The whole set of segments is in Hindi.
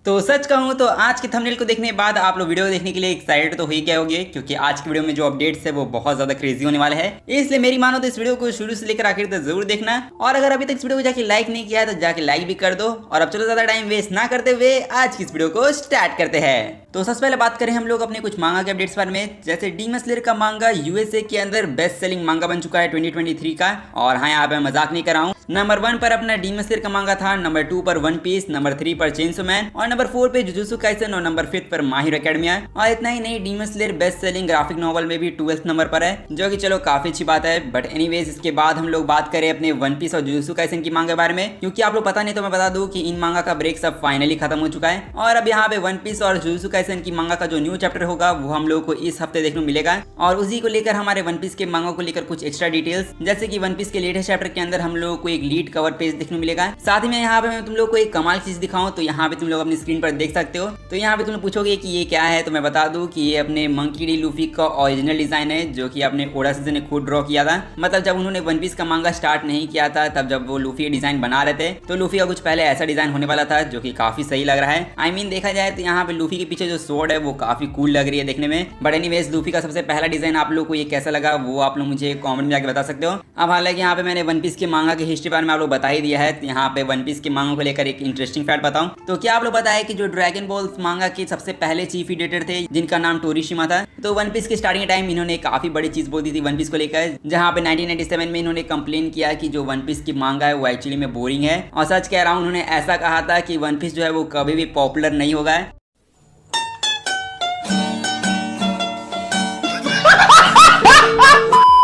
तो सच कहूँ तो आज के थंबनेल को देखने के बाद आप लोग वीडियो देखने के लिए एक्साइटेड तो ही गए होंगे, क्योंकि आज की वीडियो में जो अपडेट्स है वो बहुत ज्यादा क्रेजी होने वाला है। इसलिए मेरी मानो तो इस वीडियो को शुरू से लेकर आखिर तक जरूर देखना, और अगर अभी तक इस वीडियो को जाके लाइक नहीं किया है तो जाके लाइक भी कर दो। और अब चलो ज्यादा टाइम वेस्ट ना करते हुए आज की इस वीडियो को स्टार्ट करते हैं। तो सबसे पहले बात करें हम लोग अपने कुछ मांगा के अपडेट्स बारे में। जैसे डीमन स्लेयर का मांगा यूएसए के अंदर बेस्ट सेलिंग मांगा बन चुका है 2023 का। और हाँ, यहाँ पे मजाक नहीं कर रहा हूँ। नंबर 1 पर अपना डीमन स्लेयर का मांगा था, नंबर 2 पर वन पीस, नंबर 3 पर चेनसो मैन, और नंबर 4 पे जुजुत्सु काइसन, और नंबर 5 पर माय हीरो एकेडमिया। और इतना ही नहीं, demon slayer best selling graphic novel में भी 12th नंबर पर है, जो कि चलो काफी अच्छी बात है। बट एनीवेज, इसके बाद हम लोग बात करें अपने वन पीस और जुजुत्सु काइसन की मांगा के बारे में, क्योंकि आप लोग पता नहीं तो मैं बता दूं कि इन मांगा का ब्रेक सब फाइनली खत्म हो चुका है। और अब यहाँ पे वन पीस और जुजुत्सु काइसन की मांगा का जो न्यू चैप्टर होगा वो हम लोग को इस हफ्ते देखने को मिलेगा। और उसी को लेकर हमारे वन पीस के मांगा को लेकर कुछ एक्स्ट्रा डिटेल्स, जैसे कि वन पीस के लेटेस्ट चैप्टर के अंदर हम लोग को एक लीड कवर पेज देखने को मिलेगा। साथ ही में यहाँ पे मैं तुम लोग को एक कमाल चीज दिखाऊं तो यहाँ पे तुम लोग अपनी स्क्रीन पर देख सकते हो। तो यहाँ पे तुम लोग पूछोगे कि ये क्या है, तो मैं बता दूं कि ये अपने मंकी डी लूफी का ओरिजिनल डिजाइन है, जो कि अपने ओडा सीजन ने खुद ड्रॉ किया था। मतलब जब उन्होंने वन पीस का मांगा स्टार्ट नहीं किया था, तब जब वो लूफी डिजाइन बना रहे थे तो लूफी का कुछ पहले ऐसा डिजाइन होने वाला था, जो कि काफी सही लग रहा है। आई मीन देखा जाए तो यहाँ पे लूफी के पीछे जो सोर्ड है वो काफी कूल लग रही है देखने में। बट एनीवेज, लूफी का सबसे पहला डिजाइन आप लोग को ये कैसा लगा वो आप लोग मुझे कमेंट में जाके बता सकते हो। अब हालांकि यहाँ पे मैंने वन पीस के मांगा की हिस्ट्री बारे में आप लोग बता ही दिया है। तो यहाँ पे वन पीस के मांगा को लेकर एक इंटरेस्टिंग फैक्ट बताऊं तो क्या आप लोग पता है कि जो ड्रैगन बॉल मांगा के सबसे पहले चीफ एडिटर थे, जिनका नाम टोरिशिमा था, तो वन पीस के स्टार्टिंग टाइम इन्होंने काफी बड़ी चीज बोल दी थी वन पीस को लेकर, जहाँ पे 1997 में इन्होंने कंप्लेन किया कि जो वन पीस की मांगा है वो एक्चुअली में बोरिंग है। और सच कह रहा हूँ, उन्होंने ऐसा कहा था कि वन पीस जो है वो कभी भी पॉपुलर नहीं होगा।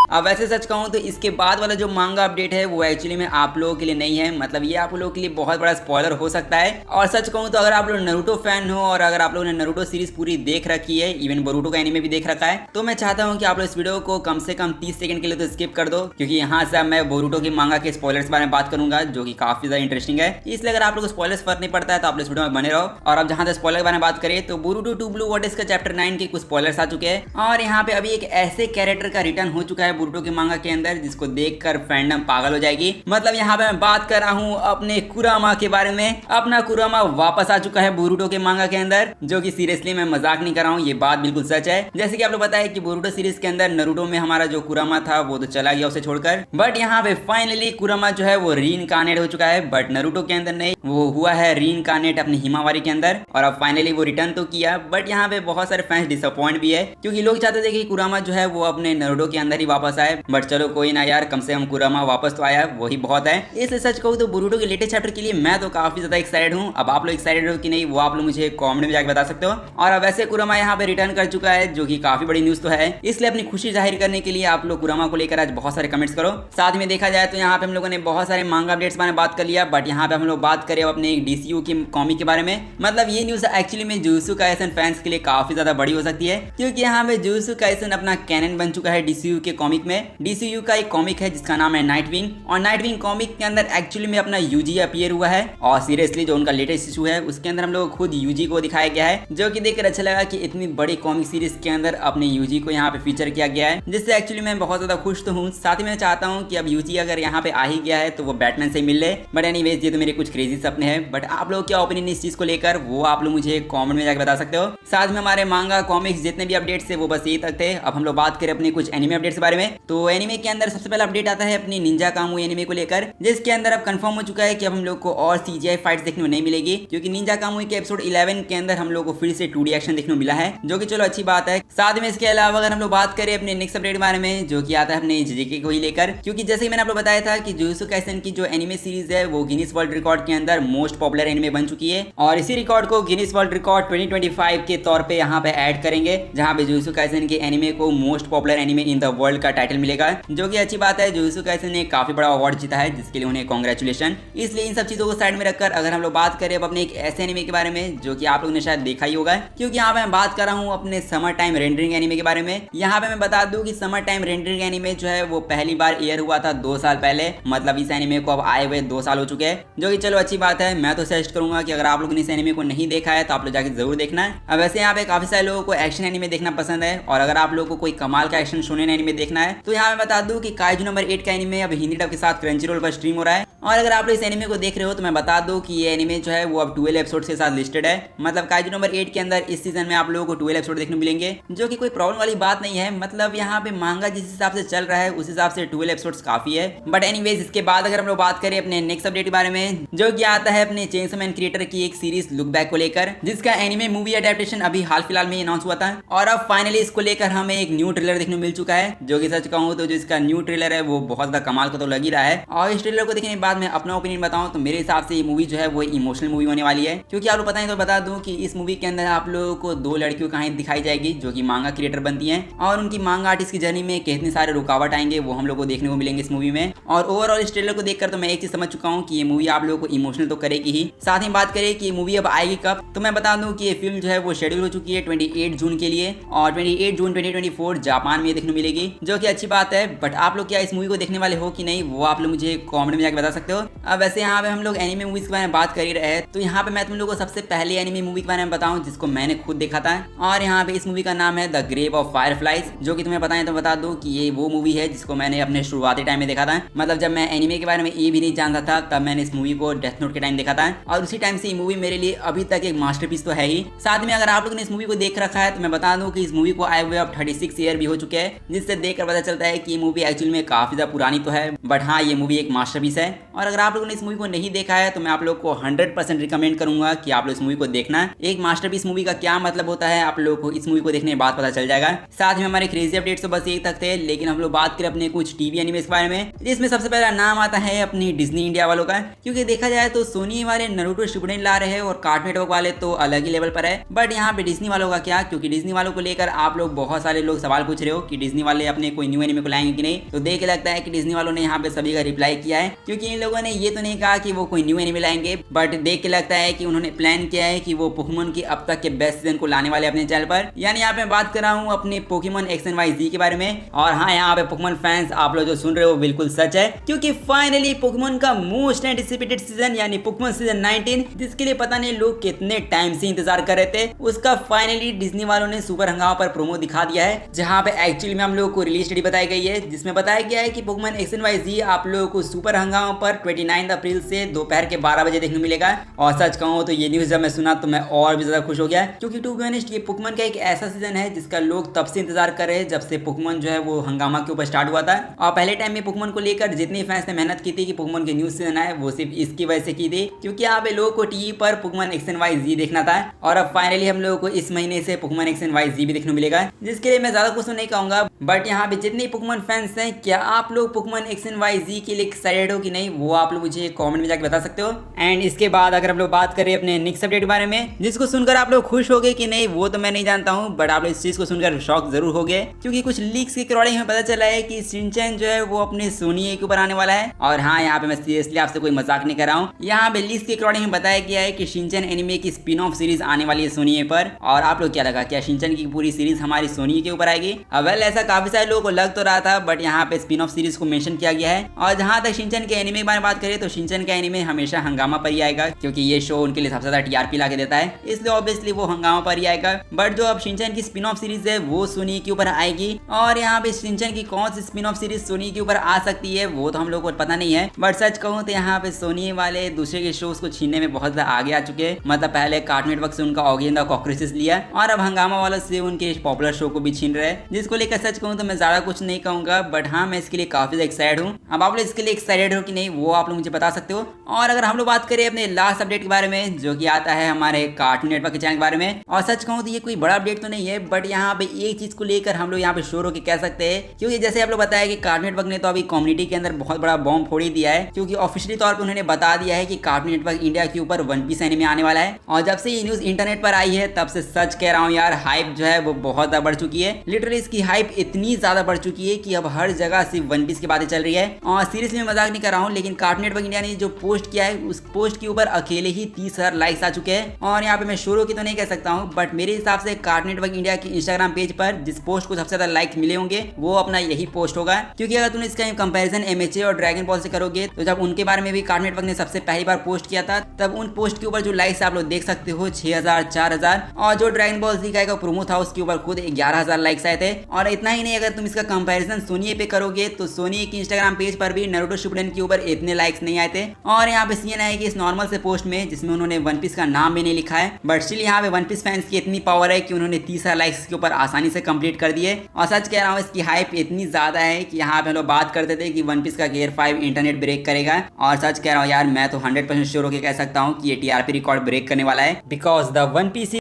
अब वैसे सच कहूँ तो इसके बाद वाला जो मांगा अपडेट है वो एक्चुअली में आप लोगों के लिए नहीं है। मतलब ये आप लोगों के लिए बहुत बड़ा स्पॉइलर हो सकता है। और सच कहूँ तो अगर आप लोग नारुतो फैन हो और अगर आप लोगों ने नारुतो सीरीज पूरी देख रखी है, इवन बोरुतो का एनीमे भी देख रखा है, तो मैं चाहता हूँ कि आप लोग इस वीडियो को कम से कम 30 सेकंड के लिए तो स्किप कर दो, क्योंकि यहाँ से मैं बोरुतो के मांगा के स्पॉयलर्स के बारे में बात करूंगा, जो कि काफी ज्यादा इंटरेस्टिंग है। इसलिए अगर आप लोग को स्पॉयलर्स फर्क नहीं पड़ता है तो आप इस वीडियो में बने रहो। और अब जहाँ तक स्पॉइलर के बारे में बात करें तो बोरुतो टू ब्लू वॉटेस का चैप्टर 9 के कुछ स्पॉयलर्स आ चुके हैं। और यहाँ पे अभी एक ऐसे कैरेक्टर का रिटर्न हो चुका है बोरुतो के मांगा के अंदर, जिसको देखकर फैंडम पागल हो जाएगी। मतलब यहाँ पे मैं बात कर रहा हूँ अपने कुरामा के बारे में। अपना कुरामा वापस आ चुका है बोरुतो के मांगा के अंदर, जो कि सीरियसली मैं मजाक नहीं कर रहा हूँ, ये बात बिल्कुल सच है। जैसे कि आप लोग पता है कि बोरुतो सीरीज के अंदर नारुतो में हमारा जो कुरामा था वो तो चला गया उसे छोड़कर, बट यहाँ पे फाइनली कुरामा जो है वो रीइंकार्नेट हो चुका है। बट नारुतो के अंदर नहीं, वो हुआ है रीइंकार्नेट अपने हिमावारी के अंदर। और अब फाइनली वो रिटर्न तो किया, बट यहाँ पे बहुत सारे फैंस डिसअपॉइंट भी है, क्योंकि लोग चाहते थे कि कुरामा जो है वो अपने नारुतो के अंदर ही वापस आए। बट चलो कोई ना यार, कम से कम कुरामा वापस तो आया, वही बहुत है। इसलिए सच कहूँ तो बोरुतो के लेटेस्ट चैप्टर के लिए मैं तो काफी ज्यादा एक्साइटेड हूँ। अब आप लोग एक्साइटेड हो कि नहीं वो आप लोग मुझे कमेंट में जाकर बता सकते हो। और अब वैसे कुरामा यहाँ पे रिटर्न कर चुका है, जो कि काफी बड़ी न्यूज तो है। इसलिए अपनी खुशी जाहिर करने के लिए आप लोग कुरामा को लेकर आज बहुत सारे कमेंट्स करो। साथ में देखा जाए तो यहाँ पे हम लोगों ने बहुत सारे मांगा अपडेट्स बारे में बात कर लिया, बट यहाँ पे हम लोग बात करें अपने डीसीयू की कॉमिक के बारे में। मतलब ये न्यूज एक्चुअली में जुजुत्सु काइसन फैंस के लिए काफी ज्यादा बड़ी हो सकती है, क्योंकि यहाँ पे जुजुत्सु काइसन अपना कैनन बन चुका है डीसीयू के कॉमिक में। डीसीयू का एक कॉमिक है जिसका नाम है नाइटविंग, और नाइटविंग कॉमिक के अंदर एक्चुअली में अपना यूजी अपीयर हुआ है। और सीरियसली जो उनका लेटेस्ट इशू है उसके अंदर हम लोग खुद यूजी को दिखाया गया है, जो कि देखकर अच्छा लगा कि इतनी बड़ी कॉमिक सीरीज के अंदर अपने यूजी को यहाँ पे फीचर किया गया है, जिससे एक्चुअली मैं बहुत ज्यादा खुश तो हूँ। साथ ही मैं चाहता हूँ कि अब यूजी अगर यहाँ पे आ ही गया है तो वो बैटमैन से मिल ले। बट एनीवेज, ये तो मेरे कुछ क्रेजी सपने हैं। बट आप लोग क्या ओपिनियन इस चीज को लेकर वो आप लोग मुझे कमेंट में जाकर बता सकते हो। साथ में हमारे मांगा कॉमिक्स जितने भी अपडेट्स थे वो बस यही तक थे। अब हम लोग बात करें अपने कुछ एनिमे अपडेट्स के बारे में। तो एनिमे के अंदर सबसे पहला अपडेट आता है अपनी निंजा कामुई एनिमे को लेकर, जिसके अंदर अब कंफर्म हो चुका है कि अब हम लोग को और सीजीआई फाइट्स देखने को नहीं मिलेगी, क्योंकि निंजा कामुई के एपिसोड 11 के अंदर हम लोग को फिर से 2D एक्शन देखने को मिला है, जो कि चलो अच्छी बात है। साथ में इसके अलावा अगर हम लोग बात करें अपने नेक्स्ट अपडेट के बारे में, जो कि आता है अपने जेजेके को ही लेकर, क्योंकि जैसे ही मैंने आप लोग बताया था कि जुजुत्सु काइसन की जो एनिमे सीरीज है वो गिनीज वर्ल्ड रिकॉर्ड के अंदर मोस्ट पॉपुलर एनिमे बन चुकी है। और इसी रिकॉर्ड को गिनीज वर्ल्ड रिकॉर्ड 2025 के तौर पे यहाँ पे ऐड करेंगे, जहाँ पे जुजुत्सु काइसन के एनिमे को most popular anime in the world का टाइटल मिलेगा, जो कि अच्छी बात है। जुजुत्सु काइसन ने काफी बड़ा अवार्ड जीता है, जिसके लिए उन्हें कांग्रेचुलेशन। इसलिए इन सब चीजों को साइड में रखकर अगर हम लोग बात करें अब अपने एक ऐसे एनिमे के बारे में जो कि आप लोगों ने शायद देखा ही होगा, क्योंकि यहाँ पे मैं बात कर रहा हूँ अपने समर टाइम रेंडरिंग एनिमे के बारे में। यहाँ पे मैं बता दूं कि समर टाइम रेंडरिंग एनिमे जो है वो पहली बार एयर हुआ था 2 साल पहले। मतलब इस एनिमे को अब आए हुए 2 साल हो चुके हैं, जो कि चलो अच्छी बात है। मैं तो सजेस्ट करूंगा कि अगर आप लोगों ने इस एनिमे को नहीं देखा है तो आप लोग जाके जरूर देखना है। अब वैसे यहाँ पे काफी सारे लोगों को एक्शन एनिमे देखना पसंद है, और अगर आप लोगों को कोई कमाल का एक्शन शोनेन एनिमे देखना है तो यहाँ मैं बता दूं कि काइजू नंबर 8 का एनिमे अब हिंदी डब के साथ क्रंचीरोल पर स्ट्रीम हो रहा है। और अगर आप इस एनिमे को देख रहे हो तो मैं बता दूं कि ये एनिमे जो है वो अब 12 एपिसोड के साथ लिस्टेड है। मतलब काइजू नंबर 8 के अंदर इस सीजन में आप लोगों को 12 एपिसोड देखने मिलेंगे, जो कि कोई प्रॉब्लम वाली बात नहीं है। मतलब यहाँ पे मांगा जिस हिसाब से चल रहा है उस हिसाब से 12 एपिसोड्स काफी है। बट एनीवेज इसके बाद अगर हम लोग बात करें अपने नेक्स्ट अपडेट के बारे में, जो कि आता है अपने चेनसो मैन क्रिएटर की एक सीरीज लुक बैक को लेकर, जिसका एनिमे मूवी अडेप्टेशन अभी हाल फिलहाल में अनाउंस हुआ था और अब फाइनली इसको लेकर हमें एक न्यू ट्रेलर देखने को मिल चुका है। जो कि सच कहूँ तो जो इसका न्यू ट्रेलर है वो बहुत ज्यादा कमाल का तो लग ही रहा है। और इस ट्रेलर को देखने के बाद मैं अपना ओपिनियन बताऊं तो मेरे हिसाब से ये मूवी जो है वो इमोशनल मूवी होने वाली है। क्योंकि आप लोग पता है तो बता दूं कि इस मूवी के अंदर आप लोगों को 2 लड़कियों कहानी दिखाई जाएगी जो कि मांगा क्रिएटर बनती हैं और उनकी मांगा आर्टिस्ट की जर्नी में कितने सारे रुकावट आएंगे वो हम लोग को देखने को मिलेंगे इस मूवी में। और ओवरऑल इस ट्रेलर को देखकर तो मैं एक चीज समझ चुका हूँ कि ये मूवी आप लोगों को इमोशनल तो करेगी ही। साथ ही बात करें कि ये मूवी अब आएगी कब, तो मैं बता दूं कि ये फिल्म जो है वो शेड्यूल हो चुकी है 28 जून के लिए और 28 जून 2024 जापान में देखने को मिलेगी, जो कि अच्छी बात है। बट आप लोग क्या इस मूवी को देखने वाले हो कि नहीं वो आप लोग मुझे कमेंट में जाकर बता सकते हो। अब वैसे यहाँ पे हम लोग एनिमे मूवीज के बारे में बात कर ही रहे हैं, तो यहाँ पे मैं तुम लोगों को सबसे पहले एनिमे मूवी के बारे में बताऊं जिसको मैंने खुद देखा था। और यहाँ पे इस मूवी का नाम है द ग्रेव ऑफ फायरफ्लाइज, जो कि तुम्हें पता है तो बता दूं कि ये वो मूवी है जिसको मैंने अपने शुरुआती टाइम में देखा था। मतलब जब मैं एनिमे के बारे में ये भी नहीं जानता था तब मैंने इस मूवी को डेथ नोट के टाइम देखा था और उसी टाइम से ये मूवी मेरे लिए अभी तक एक मास्टरपीस तो है ही। साथ में अगर आप लोगों ने इस मूवी को देख रखा है तो मैं बता दूं कि इस मूवी को आए हुए अब 36 ईयर भी हो चुके हैं, जिससे देखकर पता चलता है कि ये मूवी एक्चुअली में काफी ज्यादा पुरानी तो है, बट हाँ ये मूवी एक मास्टरपीस है। और अगर आप लोगों ने इस मूवी को नहीं देखा है तो मैं आप लोग को 100% रिकमेंड करूंगा कि आप लोग इस मूवी को देखना। एक मास्टरपीस मूवी का क्या मतलब होता है आप लोगों को इस मूवी को देखने के बाद पता चल जाएगा। साथ में हमारे क्रेजी अपडेट्स तो बस यही तक थे, लेकिन हम लोग बात करें अपने कुछ टीवी एनिमेस के बारे में, जिसमें सबसे पहला नाम आता है अपनी डिज्नी इंडिया वालों का। क्योंकि देखा जाए तो सोनी वाले नारुतो शिपुडेन ला रहे हैं और कार्टून नेटवर्क वाले तो अलग ही लेवल पर है। बट यहाँ पे डिज्नी वालों का क्या, क्योंकि डिज्नी वालों को लेकर आप लोग बहुत सारे लोग सवाल पूछ रहे हो कि डिज्नी वाले अपने कोई न्यू एनिमे को लाएंगे कि नहीं, तो देख के लगता है कि डिज्नी वालों ने यहाँ पे सभी का रिप्लाई किया है। क्योंकि इन लोगों ने ये तो नहीं कहा कि वो कोई न्यू एनिमे लाएंगे, बट देख के लगता है कि उन्होंने प्लान किया है कि वो पोकेमॉन की अब तक के बेस्ट सीजन को लाने वाले अपने चैनल पर। यानी यहाँ पे बात कर रहा हूँ अपने पोकेमॉन XY के बारे में। और हाँ यहाँ पे पोकेमॉन फैंस आप लोग जो सुन रहे हो बिल्कुल सच है, क्योंकि फाइनली पोकेमॉन का मोस्ट एंटिसिपेटेड सीजन यानी पोकेमॉन सीजन 19, जिसके लिए पता नहीं लोग कितने टाइम से इंतजार कर रहे थे, उसका फाइनली डिज्नी वालों ने सुपर हंगामा पर प्रोमो दिखा दिया है। जहाँ पे एक्चुअली में हम लोगों को रिलीज डेट बताई गई है, जिसमें बताया गया है कि पोकेमॉन XY आप लोगों को सुपर हंगामा पर 29 अप्रैल से दोपहर के 12 बजे देखने मिलेगा। और सच कहूँ तो ये न्यूज जब मैं सुना तो मैं और भी ज्यादा खुश हो गया, क्योंकि टू बी ऑनेस्ट ये पोकेमॉन का एक ऐसा सीजन है जिसका लोग तब से इंतजार कर रहे हैं जब से पोकेमॉन जो है वो हंगामा के ऊपर स्टार्ट हुआ था। और पहले टाइम में पोकेमॉन को लेकर जितनी फैंस ने मेहनत की थी कि पोकेमॉन के न्यू सीजन आए, वो सिर्फ इसकी वजह से की थी क्योंकि यहाँ पे लोगों को टीवी पर पोकेमॉन XY देखना था। और अब फाइनली हम लोगों को इस महीने से पोकेमॉन XY भी देखने मिलेगा, जिसके लिए मैं ज्यादा कुछ नहीं कहूंगा। बट यहाँ पे जितने पोकेमॉन फैंस हैं, क्या आप लोग पोकेमॉन XY के लिए एक्साइटेड हो कि नहीं, वो आप लोग मुझे कमेंट में जाकर बता सकते हो। एंड इसके बाद अगर हम लोग बात करें अपने नेक्स्ट अपडेट के बारे में, जिसको सुनकर आप लोग खुश हो गए कि नहीं वो तो मैं नहीं जानता हूँ, बट आप लोग इस चीज को सुनकर शॉक जरूर हो गए, क्योंकि कुछ लीक्स के अकॉर्डिंग हमें पता चला है कि शिनचैन जो है वो अपने सोनी के ऊपर आने वाला है। और हाँ यहाँ पे मैं सीरियसली आपसे कोई मजाक नहीं कर रहा हूँ, यहाँ पे लीक्स के अकॉर्डिंग हमें बताया गया है कि शिनचैन एनिमे की स्पिन ऑफ सीरीज आने वाली है सोनी पर। और आप लोग क्या लगा, क्या शिनचैन की पूरी सीरीज हमारी सोनी के ऊपर आएगी? वेल ऐसा काफी सारे लोगों को लग तो रहा था, बट यहाँ पे स्पिन ऑफ सीरीज को मेंशन किया गया है। और जहाँ तक शिनचैन के एनिमे के बारे में बात करें तो शिनचैन का एनिमे हमेशा हंगामा पर ही आएगा, क्योंकि ये शो उनके लिए सबसे ज्यादा टीआरपी ला के देता है, इसलिए ऑब्वियसली वो हंगामा पर ही आएगा। बट जो अब शिनचैन की स्पिन ऑफ सीरीज है वो सोनी के ऊपर आएगी। और यहाँ पे शिनचैन की कौन सी स्पिन ऑफ सीरीज सोनी के ऊपर आ सकती है वो तो हम लोग को पता नहीं है। बट सच कहूँ तो यहाँ पे सोनी वाले दूसरे के शोज को छीनने में बहुत ज्यादा आगे आ चुके हैं। मतलब पहले कार्टून नेटवर्क से उनका ऑगी एंड द कॉकरोचेस लिया और अब हंगामा वालों से उनके पॉपुलर शो को भी छीन रहे हैं, जिसको लेकर सच कहूँ तो मैं ज्यादा कुछ नहीं कहूंगा। बट हाँ मैं इसके लिए काफी एक्साइटेड हूँ। अब आप लोग इसके लिए एक्साइटेड हो कि नहीं वो आप लोग मुझे बता सकते हो। और अगर हम लोग बात करें अपने लास्ट अपडेट के बारे में, जो कि आता है हमारे कार्टून नेटवर्क के चैनल के बारे में, और सच कहूँ तो ये कोई बड़ा अपडेट तो नहीं है, बट यहाँ पे एक चीज को लेकर हम लोग यहाँ पे शोर होकर कह सकते हैं, क्योंकि जैसे आप लोग बताया कि कार्टून नेटवर्क ने तो अभी कम्युनिटी के अंदर बहुत बड़ा बॉम्ब फोड़ ही दिया है, क्योंकि ऑफिशियली तौर पर उन्होंने बता दिया है कि कार्टून नेटवर्क इंडिया के ऊपर वन पीस एनिमे आने वाला है। और जब से ये न्यूज इंटरनेट पर आई है तब से सच कह रहा हूँ यार, हाइप जो है वो बहुत ज्यादा बढ़ चुकी है। लिटरली इसकी हाइप इतनी ज्यादा बढ़ चुकी है कि अब हर जगह सिर्फ वन पीस की बातें चल रही है। और सीरियसली मैं मजाक नहीं कर रहा हूँ, लेकिन कार्टून नेटवर्क इंडिया ने जो पोस्ट किया है उस पोस्ट के ऊपर अकेले ही 30,000 लाइक्स आ चुके हैं। और यहाँ पे मैं शोरों की तो नहीं कह सकता हूँ, बट मेरे हिसाब से कार्टून नेटवर्क इंडिया के इंस्टाग्राम पेज पर जिस पोस्ट को सबसे ज्यादा लाइक मिले होंगे वो अपना यही पोस्ट होगा। क्योंकि अगर तुम इसका कंपैरिजन MHA और ड्रैगन बॉल से करोगे तो जब उनके बारे में भी कार्टून नेटवर्क ने सबसे पहली बार पोस्ट किया था, तब उन पोस्ट के ऊपर जो लाइक्स आप लोग देख सकते हो 6,000 4,000, और जो ड्रैगन बॉल जी का प्रोमो था उसके ऊपर खुद 11,000 लाइक्स आए थे। और इतना ही नहीं, अगर तुम इसका कंपैरिजन सोनी पे करोगे तो सोनी के इंस्टाग्राम पेज पर भी नारुतो शिपुडेन के ऊपर इतने लाइक्स नहीं आए थे। और यहाँ पे सीन है कि इस नॉर्मल से पोस्ट में जिसमें उन्होंने वन पीस का नाम भी नहीं लिखा है, बट स्टिल यहाँ पे वन पीस फैंस की इतनी पावर है कि उन्होंने 30 लाइक्स के ऊपर आसानी से कंप्लीट कर दिए। और सच कह रहा हूँ, इसकी हाइप इतनी ज्यादा है कि यहाँ पे हम लोग बात करते थे कि वन पीस का गियर 5 इंटरनेट ब्रेक करेगा। और सच कह रहा हूँ यार, मैं तो 100% श्योर होकर कह सकता हूँ कि ये टीआरपी रिकॉर्ड ब्रेक करने वाला है, because the one piece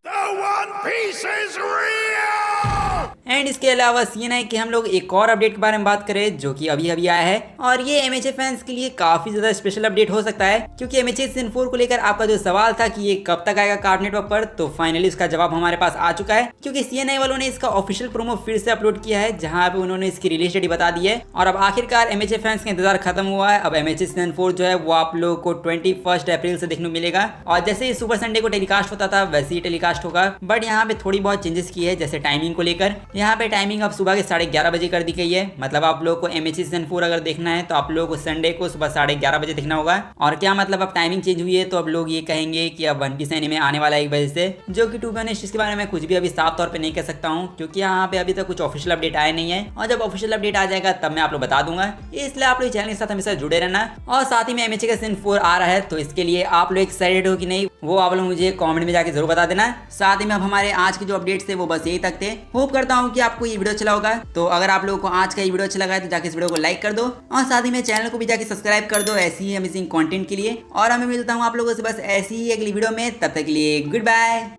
and इसके अलावा सीन है कि हम लोग एक और अपडेट के बारे में बात करें जो कि अभी अभी आया है। और ये एमएचए फैंस के लिए काफी ज्यादा स्पेशल अपडेट हो सकता है, क्योंकि एमएचए सीजन 4 को लेकर आपका जो सवाल था कि ये कब तक आएगा कार्टून नेटवर्क पर, तो फाइनली इसका जवाब हमारे पास आ चुका है। क्योंकि सीएनआई वालों ने इसका ऑफिशियल प्रोमो फिर से अपलोड किया है, जहां पे उन्होंने इसकी रिलीज डेट बता दी है। और अब आखिरकार एमएचए फैंस का इंतजार खत्म हुआ है। अब एमएचए सीजन 4 जो है वो आप लोगों को 21 अप्रैल से देखने को मिलेगा। और जैसे ही सुपर संडे को टेलीकास्ट होता था वैसे ही टेलीकास्ट होगा, बट यहाँ पे थोड़ी बहुत चेंजेस की है, जैसे टाइमिंग को लेकर। यहाँ पे टाइमिंग अब सुबह के 11:30 बजे कर दी गई है। मतलब आप लोगों को एमएचए सीजन 4 अगर देखना है तो आप लोगों को संडे को सुबह 11:30 बजे देखना होगा। और क्या मतलब अब टाइमिंग चेंज हुई है, तो अब लोग ये कहेंगे कि अब वन पीस एनीमे आने वाला है 1 बजे से, जो कि टू बी ऑनेस्ट इसके बारे में कुछ भी अभी साफ तौर पे नहीं कह सकता हूँ, क्योंकि यहाँ पे अभी तक कुछ ऑफिशियल अपडेट आया नहीं है। और जब ऑफिशियल अपडेट आ जाएगा तब मैं आप लोग बता दूंगा, इसलिए आप लोग चैनल के साथ हमेशा जुड़े रहना। और साथ ही में एमएचए का सीजन 4 आ रहा है, तो इसके लिए आप लोग एक्साइटेड हो कि नहीं, वो आप लोग मुझे कमेंट में जाके जरूर बता देना। साथ ही में अब हमारे आज के जो अपडेट्स थे वो बस यही तक थे। होप करता हूँ कि आपको ये वीडियो अच्छा होगा। तो अगर आप लोगों को आज का ये वीडियो अच्छा लगा है तो जाके इस वीडियो को लाइक कर दो, और साथ ही में चैनल को भी जाके सब्सक्राइब कर दो ऐसी ही अमेजिंग कंटेंट के लिए। और मैं मिलता हूँ आप लोगों से बस ऐसी ही अगली वीडियो में, तब तक के लिए गुड बाय।